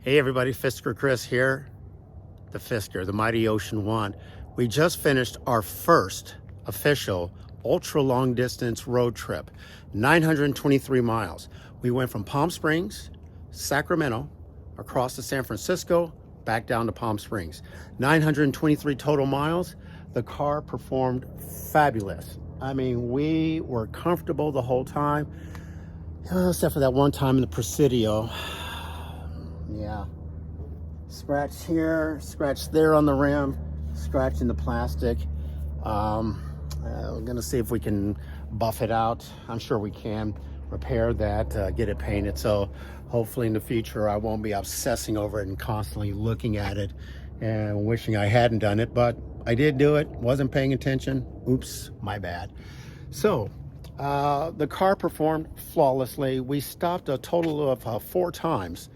Hey everybody, Fisker Chris here. The Fisker, the mighty Ocean One. We just finished our first official ultra long distance road trip, 923 miles. We went from Palm Springs, Sacramento, across to San Francisco, back down to Palm Springs. 923 total miles. The car performed fabulous. I mean, we were comfortable the whole time, except for that one time in the Presidio. Yeah, scratch here, scratch there on the rim, scratch in the plastic. We're gonna see if we can buff it out. I'm sure we can repair that, get it painted. So hopefully in the future I won't be obsessing over it and constantly looking at it and wishing I hadn't done it. But I did do it, wasn't paying attention. Oops, my bad. So the car performed flawlessly. We stopped a total of 4 times.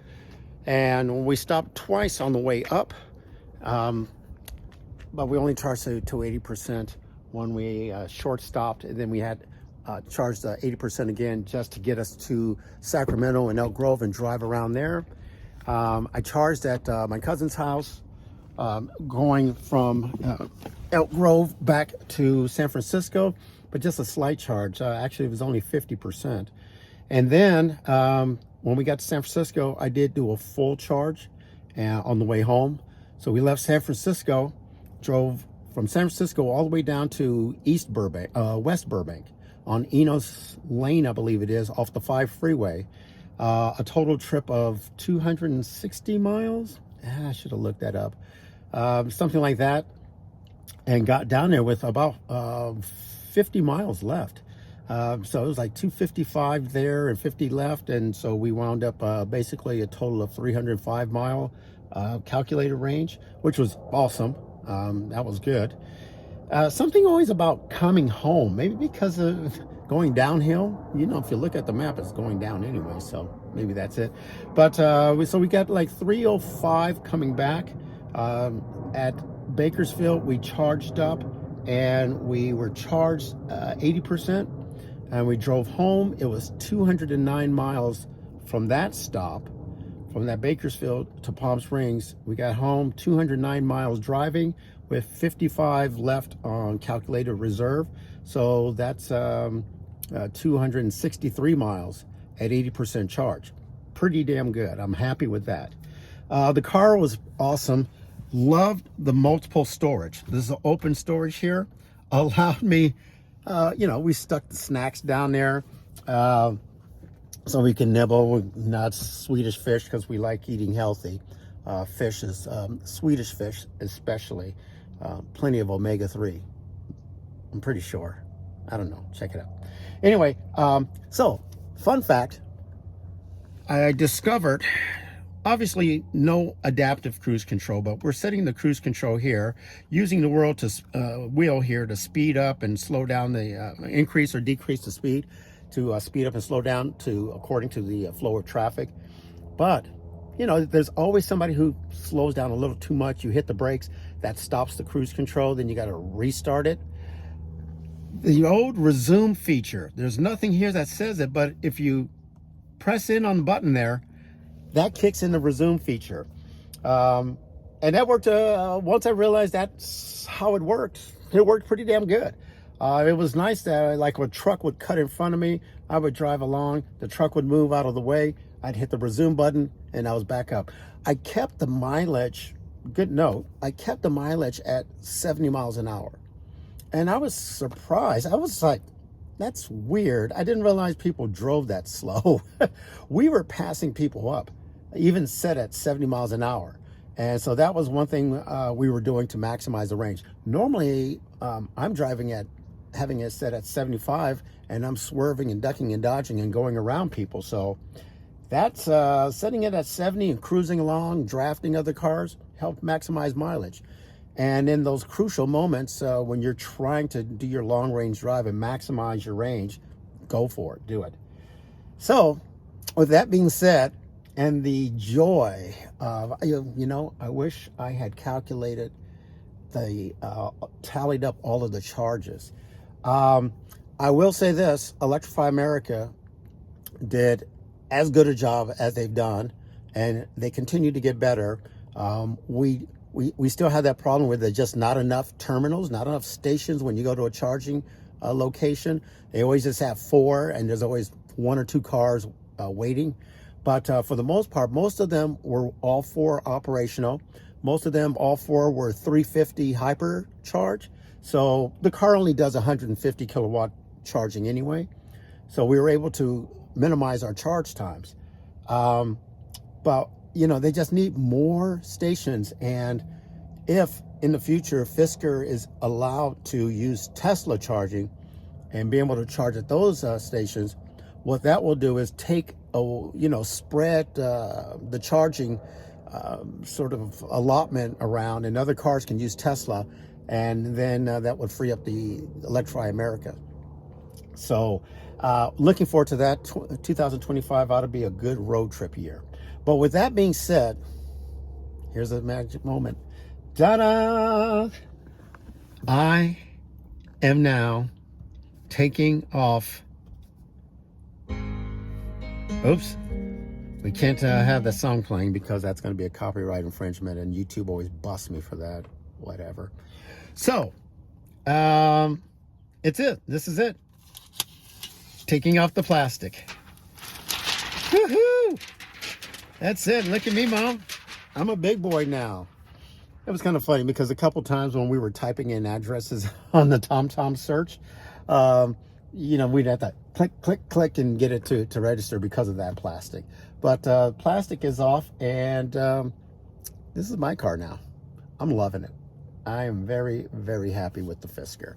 And we stopped twice on the way up, but we only charged to 80% when we short stopped, and then we had charged 80% again just to get us to Sacramento and Elk Grove and drive around there. I charged at my cousin's house, going from Elk Grove back to San Francisco, but just a slight charge. Actually, it was only 50%. And then when we got to San Francisco, I did do a full charge on the way home. So we left San Francisco, drove from San Francisco all the way down to West Burbank on Enos Lane, I believe it is, off the 5 freeway. A total trip of 260 miles. I should have looked that up. Something like that. And got down there with about 50 miles left. So it was like 255 there and 50 left, and so we wound up basically a total of 305 mile calculated range, which was awesome. That was good. Something always about coming home, maybe because of going downhill. You know, if you look at the map, it's going down anyway, so maybe that's it. But so we got like 305 coming back. At Bakersfield, we charged up, and we were charged 80%. And we drove home. It was 209 miles from that stop, from that Bakersfield to Palm Springs. We got home 209 miles driving with 55 left on calculated reserve. So that's 263 miles at 80% charge. Pretty damn good. I'm happy with that. The car was awesome. Loved the multiple storage. This is an open storage here. Allowed me, we stuck the snacks down there so we can nibble with nuts, Swedish fish, because we like eating healthy. Fish is Swedish fish especially. Plenty of omega-3. I'm pretty sure. I don't know. Check it out. Anyway, so fun fact. I discovered, obviously no adaptive cruise control, but we're setting the cruise control here, using the wheel here to speed up and slow down the increase or decrease the speed, to speed up and slow down according to the flow of traffic. But there's always somebody who slows down a little too much. You hit the brakes, that stops the cruise control, then you got to restart it. The old resume feature, there's nothing here that says it, but if you press in on the button there, that kicks in the resume feature. And that worked, once I realized that's how it worked pretty damn good. It was nice that like a truck would cut in front of me, I would drive along, the truck would move out of the way, I'd hit the resume button, and I was back up. I kept the mileage, good note, I kept the mileage at 70 miles an hour. And I was surprised. I was like, that's weird. I didn't realize people drove that slow. We were passing people up, even set at 70 miles an hour. And so that was one thing we were doing to maximize the range. Normally, I'm driving having it set at 75, and I'm swerving and ducking and dodging and going around people. So that's setting it at 70 and cruising along, drafting other cars, helped maximize mileage. And in those crucial moments, when you're trying to do your long range drive and maximize your range, go for it, do it. So with that being said, and the joy of, I wish I had calculated tallied up all of the charges. I will say this, Electrify America did as good a job as they've done and they continue to get better. We still have that problem where there's just not enough terminals, not enough stations when you go to a charging location. They always just have 4, and there's always 1 or 2 cars waiting. But for the most part, most of them were all 4 operational. Most of them, all 4 were 350 hyper charge. So the car only does 150 kilowatt charging anyway. So we were able to minimize our charge times. But, you know, they just need more stations. And if in the future Fisker is allowed to use Tesla charging and be able to charge at those stations, what that will do is take, spread the charging sort of allotment around, and other cars can use Tesla, and then that would free up the Electrify America. So looking forward to that. 2025 ought to be a good road trip year. But with that being said, here's a magic moment. Ta-da! I am now taking off. Oops. We can't have the song playing because that's going to be a copyright infringement, and YouTube always busts me for that. Whatever. So, it's it. This is it. Taking off the plastic. Woohoo! That's it. Look at me, Mom. I'm a big boy now. It was kind of funny because a couple times when we were typing in addresses on the TomTom search, we'd have to click, click, click and get it to register because of that plastic. But plastic is off, and this is my car now. I'm loving it. I am very, very happy with the Fisker.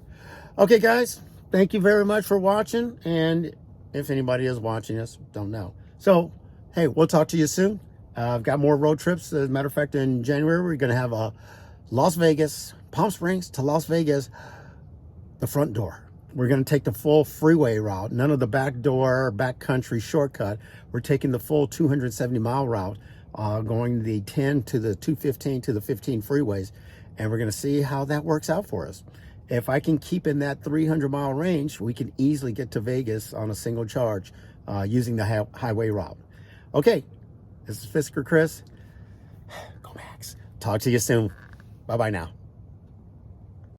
Okay, guys, thank you very much for watching. And if anybody is watching us, don't know. So, hey, we'll talk to you soon. I've got more road trips. As a matter of fact, in January, we're going to have a Las Vegas, Palm Springs to Las Vegas, the front door. We're going to take the full freeway route, none of the back door, back country shortcut. We're taking the full 270-mile route, going the 10 to the 215 to the 15 freeways, and we're going to see how that works out for us. If I can keep in that 300-mile range, we can easily get to Vegas on a single charge using the highway route. Okay, this is Fisker Chris. Go Max. Talk to you soon. Bye-bye now.